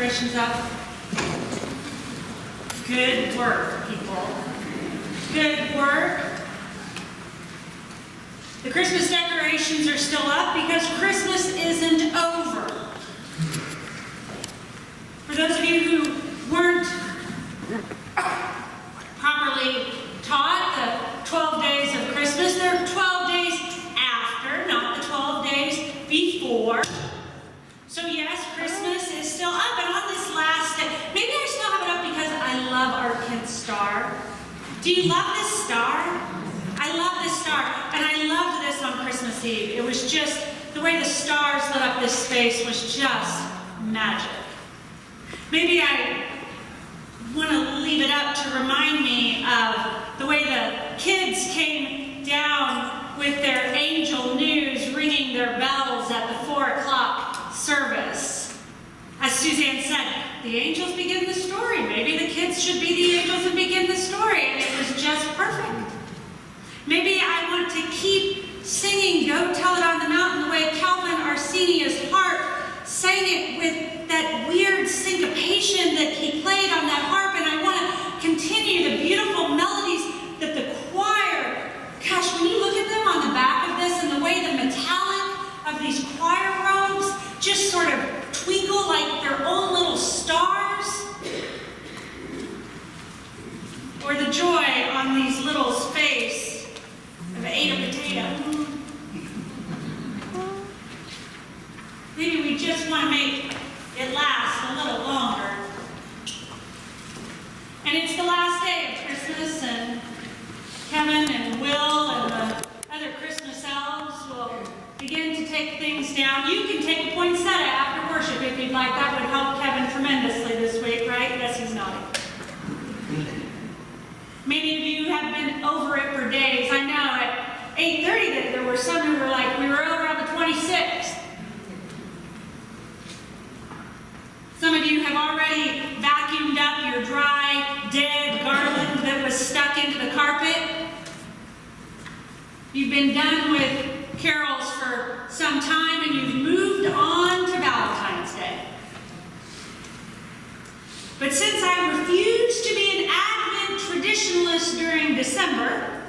decorations up? Good work, people. Good work. The Christmas decorations are still up because Christmas isn't over. For those of you who weren't properly taught the 12 days of Christmas, there are 12 days after, not the 12 days before. So yes, Christmas is still up, and on this last day, maybe I still have it up because I love our kid's star. Do you love this star? I love this star, and I loved this on Christmas Eve. It was just, the way the stars lit up this space was just magic. Maybe I want to leave it up to remind me of the way the kids came down with their angel news, ringing their bells at the 4 o'clock service. As Suzanne said, the angels begin the story. Maybe the kids should be the angels and begin the story, and it was just perfect. Maybe I want to keep singing Go Tell It on the Mountain the way Calvin Arsenia's harp sang it with that weird syncopation that he played on that harp, and I want to continue the beautiful melodies that the choir, gosh, when you look at them on the back of this and the way the metallic of these choir robes just sort of twinkle like their own little stars, or the joy on these littles' face of ate a potato. Maybe we just want to make it last a little longer. And it's the last day of Christmas, and Kevin and Will and the other Christmas elves will begin to take things down. You can take a poinsettia after worship if you'd like. That would help Kevin tremendously this week, right? Yes, he's nodding. Many of you have been over it for days. I know at 8:30 that there were some who were like, we were over on the 26th. Some of you have already vacuumed up your dry, dead garland that was stuck into the carpet. You've been done with carols for some time, and you've moved on to Valentine's Day. But since I refused to be an Advent traditionalist during December,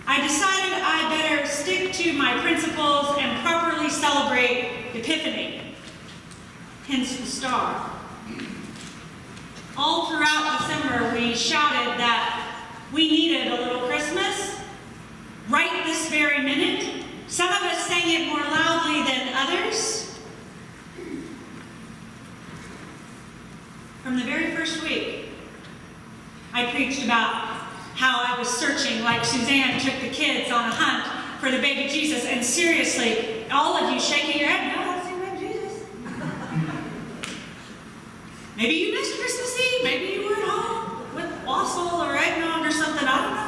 I decided I better stick to my principles and properly celebrate Epiphany, hence the star. All throughout December, we shouted that we needed a little Christmas right this very minute. Some of us sang it more loudly than others. From the very first week, I preached about how I was searching, like Suzanne took the kids on a hunt for the baby Jesus. And seriously, all of you shaking your head, no, I've seen baby Jesus. Maybe you missed Christmas Eve. Maybe you were at home with wassail or eggnog or something. I don't know.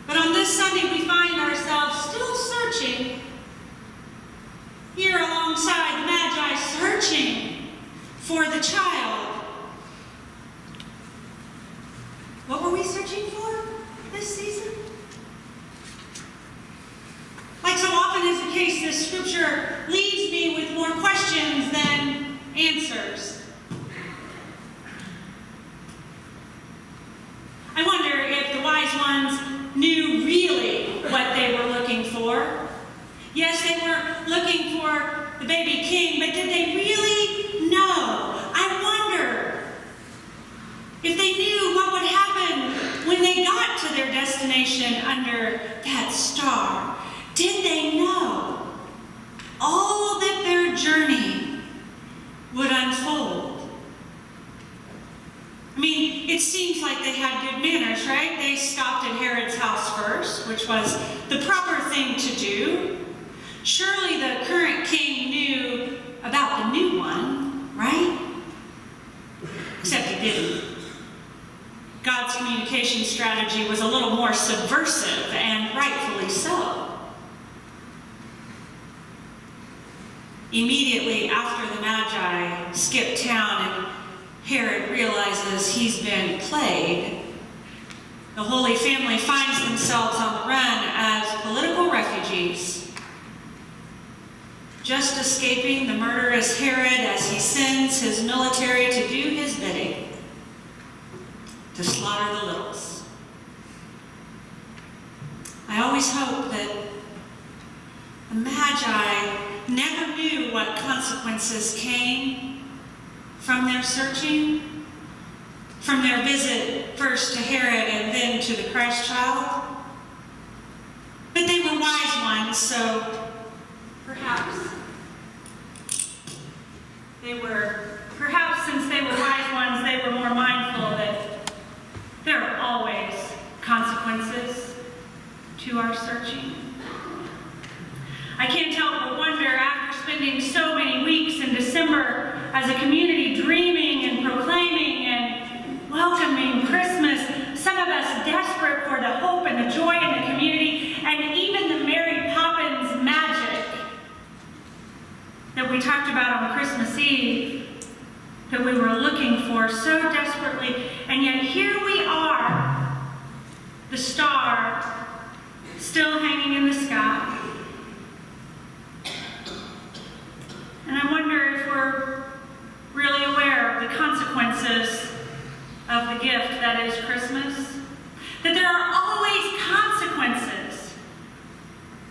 But on this Sunday, we find ourselves still searching here alongside the Magi, searching for the child. What were we searching for this season? Like so often is the case, this scripture leaves me with more questions than answers. I wonder if the wise ones knew really what they were looking for. Yes, they were looking for the baby king, but did they really know? I wonder if they knew what would happen when they got to their destination under that star. Did they know all that their journey would unfold? I mean, it seems like they had good manners, right? They stopped at Herod's house first, which was the proper thing to do. Surely the current king knew about the new one, right? Except he didn't. God's communication strategy was a little more subversive, and rightfully so. Immediately after the Magi skip town and Herod realizes he's been played, the Holy Family finds themselves on the run as political refugees. just escaping the murderous Herod as he sends his military to do his bidding, to slaughter the littles. I always hope that the Magi never knew what consequences came from their searching, from their visit first to Herod and then to the Christ child. But they were wise ones, so perhaps since they were wise ones, they were more mindful that there are always consequences to our searching. I can't help but wonder, after spending so many weeks in December as a community dreaming and proclaiming and welcoming Christmas, some of us desperate for the hope and the joy in the community, and even the Mary Poppins magic that we talked about on Christmas Eve, that we were looking for so desperately, and yet here we are, the star still hanging in the sky. And I wonder if we're really aware of the consequences of the gift that is Christmas. That there are always consequences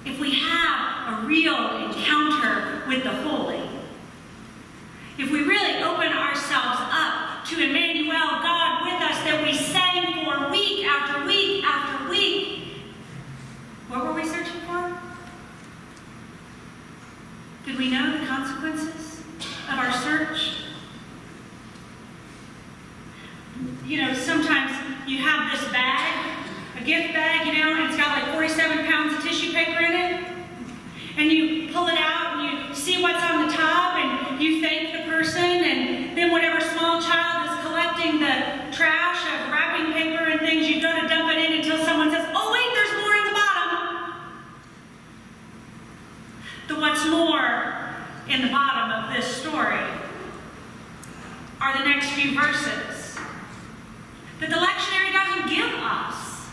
if we have a real encounter with the Holy. If we really open ourselves up to Emmanuel, God with us, that we sang for week after week after week. What were we searching for? Did we know the consequences of our search? You know, sometimes you have this bag, a gift bag, you know, and it's got like 47 pounds of tissue paper in it. And you pull it out and you see what's on the top and you thank the person, and then whatever small child is collecting the trash of wrapping paper and things, you go to dump it in until someone says, "Oh wait, there's more in the bottom." The what's more in the bottom of this story are the next few verses that the lectionary doesn't give us.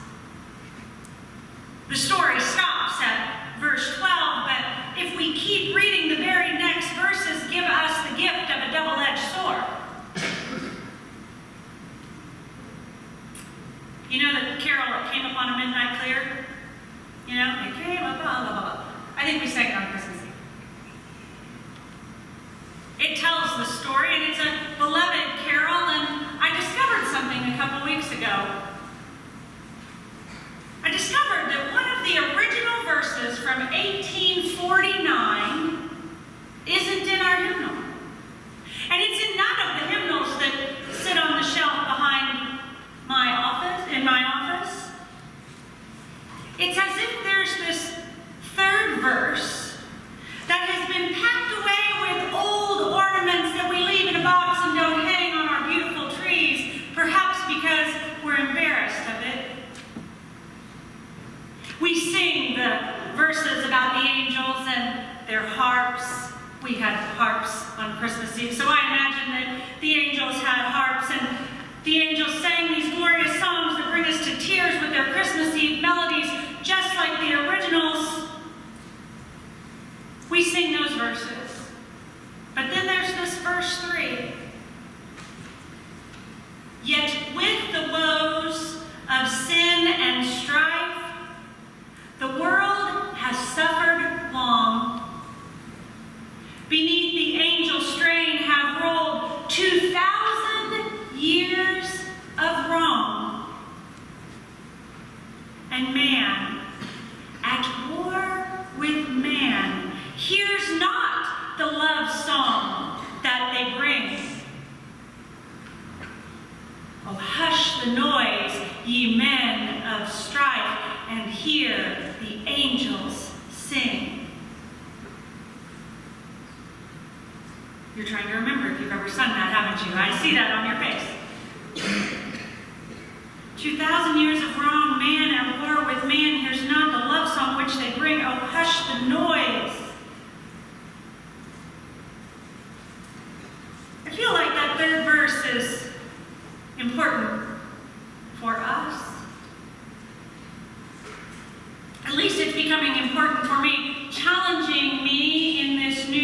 The story stops at verse 12, but if we keep reading, the very next verses give us the gift of a double-edged sword. You know the carol that came upon a midnight clear? You know, it came up, blah, blah, blah. I think we sang it on Christmas Eve. It tells the story, and it's a beloved carol, and I discovered something a couple weeks ago. I discovered that one of the original verses from 1849 isn't in our hymnal. And it's in none of the hymnals that sit on the shelf behind my office, in my office. It's as if there's this third verse that has been packed away with old ornaments that we leave in a box and don't hang on our beautiful trees, perhaps because we're embarrassed of it. We sing the verses about the angels and their harps. We had harps on Christmas Eve, so I imagine that the angels had harps, and the angels sang these glorious songs that bring us to tears with their Christmas Eve melodies, just like the originals. We sing those verses. But then there's this verse 3. Yet with the woes of sin and strife, the world has suffered long. Beneath the angel strain have rolled 2,000 years of wrong. And man, at war with man, hears not the love song that they bring. Oh, hush the noise, ye men of strife, and hear the angels sing. You're trying to remember if you've ever sung that, haven't you? I see that on your face. 2,000 years of wrong, man at war with man hears not the love song which they bring. Oh, hush the noise. I feel like that third verse is important for us. At least it's becoming important for me, challenging me in this new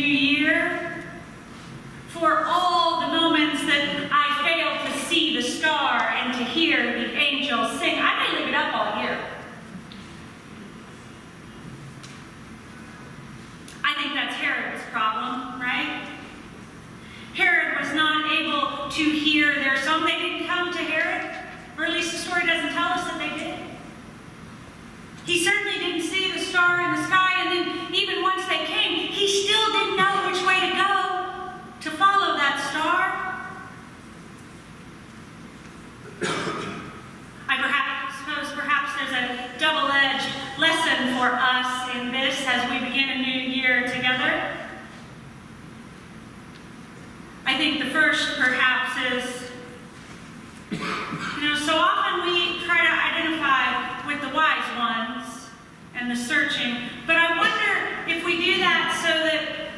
hear the angels sing. I may leave it up all year. I think that's Herod's problem, right? Herod was not able to hear their song. They didn't come to Herod, or at least the story doesn't tell us that they did. He certainly didn't see the star in the sky, and then even once they came, he still didn't know which way to go to follow that star. I suppose perhaps there's a double-edged lesson for us in this as we begin a new year together. I think the first perhaps is, so often we try to identify with the wise ones and the searching, but I wonder if we do that so that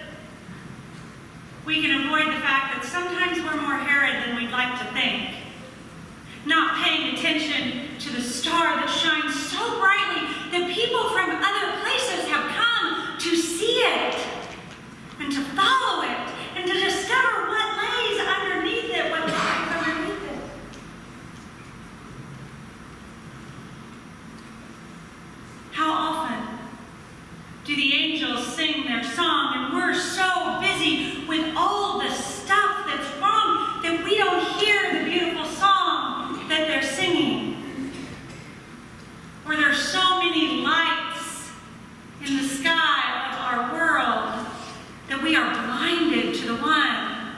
we can avoid the fact that sometimes we're more Herod than we'd like to think. Not paying attention to the star that shines so brightly that people from other places have come to see it and to follow it and to discover what lays underneath it, what lies underneath it. How often do the angels sing their song and we're so busy with all the stuff that's wrong that we don't hear the beautiful song that they're singing? Or there's so many lights in the sky of our world that we are blinded to the one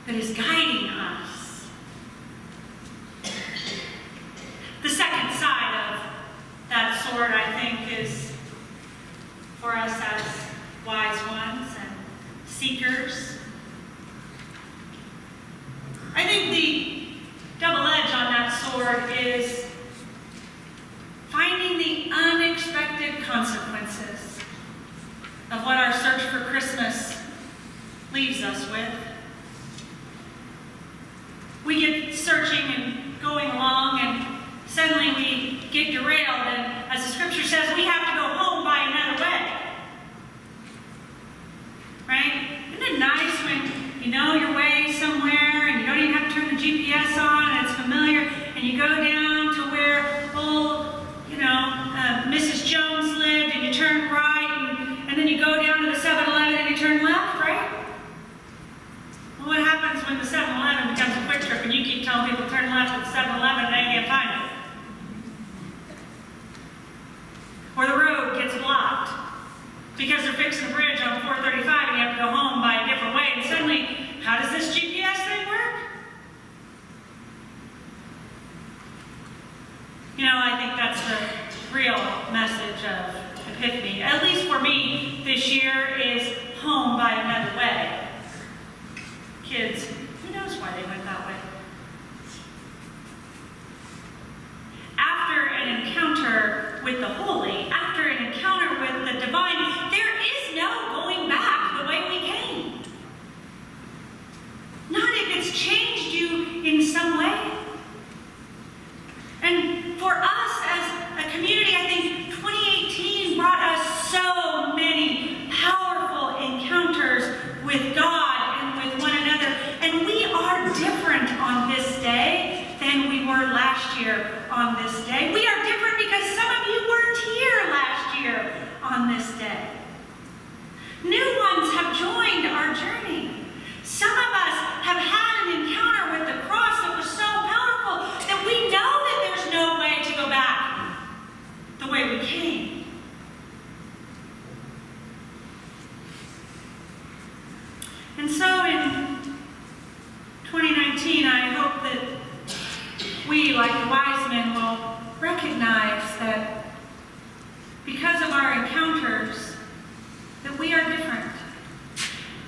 that is guiding us. The second side of that sword, I think, is for us as wise ones and seekers. I think the double edge on that sword is finding the unexpected consequences of what our search for Christmas leaves us with. We get searching and going along, and suddenly we get derailed, and as the scripture says, we have to go home by another way. Right? Isn't it nice when you know your way somewhere and you don't even have to turn the GPS on and it's familiar, and you go down to where old, Mrs. Jones lived, and you turn right, and then you go down to the 7-Eleven and you turn left, right? Well, what happens when the 7-Eleven becomes a quick trip and you keep telling people to turn left at the 7-Eleven and they can't find it? Or the road gets blocked because they're fixing a bridge on 435 and you have to go home by a different way, and suddenly, how does this GPS thing work? I think that's the real message of Epiphany, at least for me this year, is home by another way. Kids, who knows why they went that way? After an encounter with the holy, after an encounter with the divine, there is no going back the way we came. Not if it's changed you in some way. And for us as a community, I think 2018 brought us so many powerful encounters with God and with one another. And we are different on this day than we were last year on this day. We are different because some of you weren't here last year on this day. New ones have joined our journey. Some of us have had an encounter with the cross that was so powerful that we know that there's no way to go back the way we came. And so in 2019, I hope that we, like the wise men, will recognize that because of our encounters, that we are different.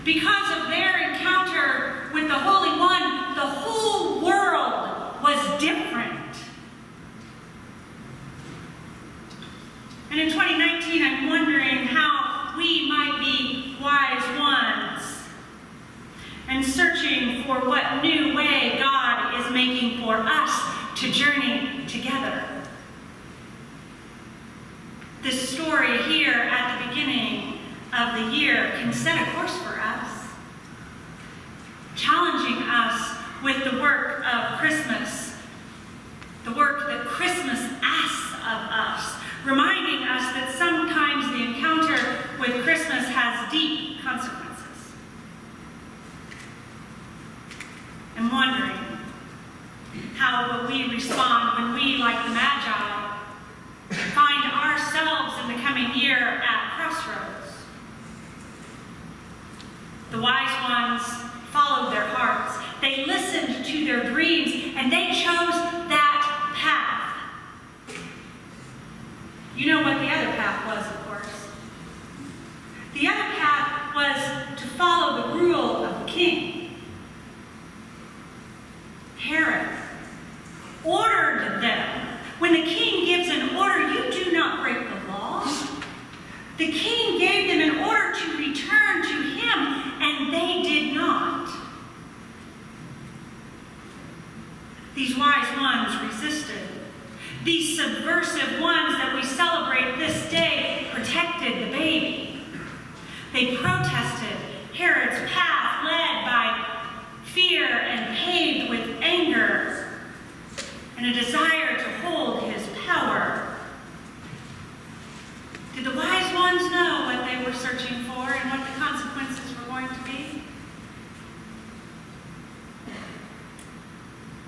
Because of their encounter with the Holy One, the whole world was different. And in 2019, I'm wondering how we might be wise ones and searching for what new way God is making for us to journey together. This story here at the beginning of the year can set a course for us, challenging us with the work of Christmas Christmas asks of us, reminding us that sometimes the encounter with Christmas has deep consequences. I'm wondering, how will we respond when we, like the Magi, find ourselves in the coming year at crossroads? The wise ones followed their hearts. They listened to their dreams, and they chose that path. You know what the other path was, of course. The other path was to follow the rule of the king. Herod ordered them. When the king gives an order, you do not break the law. The king gave them an order to return to him, and they did not. These wise ones resisted. These subversive ones that we celebrate this day protected the baby. They protested Herod's path led by fear and paved with anger and a desire to hold his power. Did the wise ones know what they were searching for and what the consequences were going to be?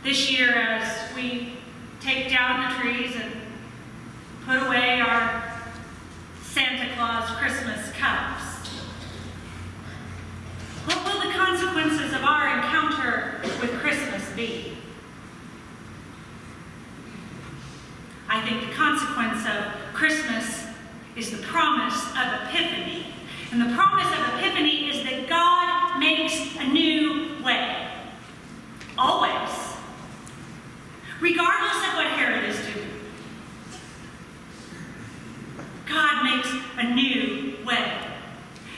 This year, as we take down the trees and put away our Santa Claus Christmas cups, what will the consequences of our encounter with Christmas be? I think the consequence of Christmas is the promise of Epiphany. And the promise of Epiphany is that God makes a new way. Always. Regardless of what Herod is doing. God makes a new way.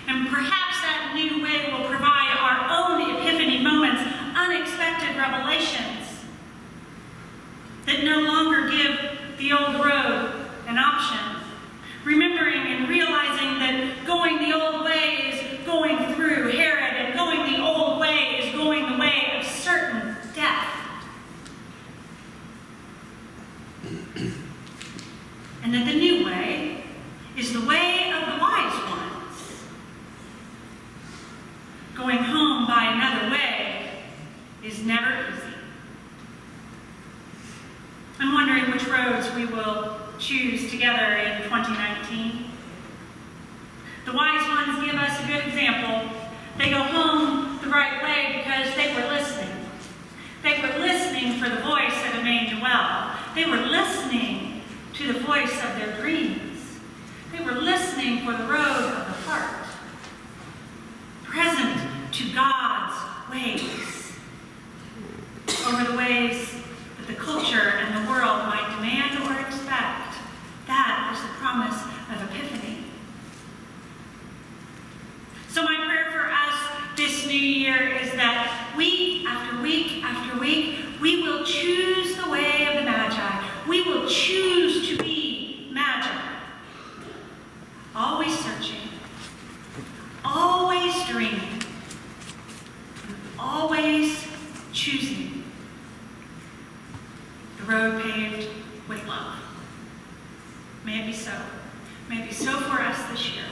And perhaps that new way will provide our own Epiphany moments, unexpected revelations that no longer give the old road an option. Remembering and realizing that going the old way is going through Herod, and going the old way is going the way of certain death. And that the new way is the way of the wise ones. Going home by another way is never easy. I'm wondering which roads we will choose together in 2019. The wise ones give us a good example. They go home the right way because they were listening. They were listening for the voice of Emmanuel. They were listening to the voice of their dreams. They were listening for the road of the heart. Present to God's ways over the ways that the culture and the world might demand or expect. That is the promise of Epiphany. So my prayer for us this new year is that week after week after week, we will choose the way of the Magi. We will choose to be Magi. Always searching, always dreaming, always choosing the road paved with love. May it be so. May it be so for us this year.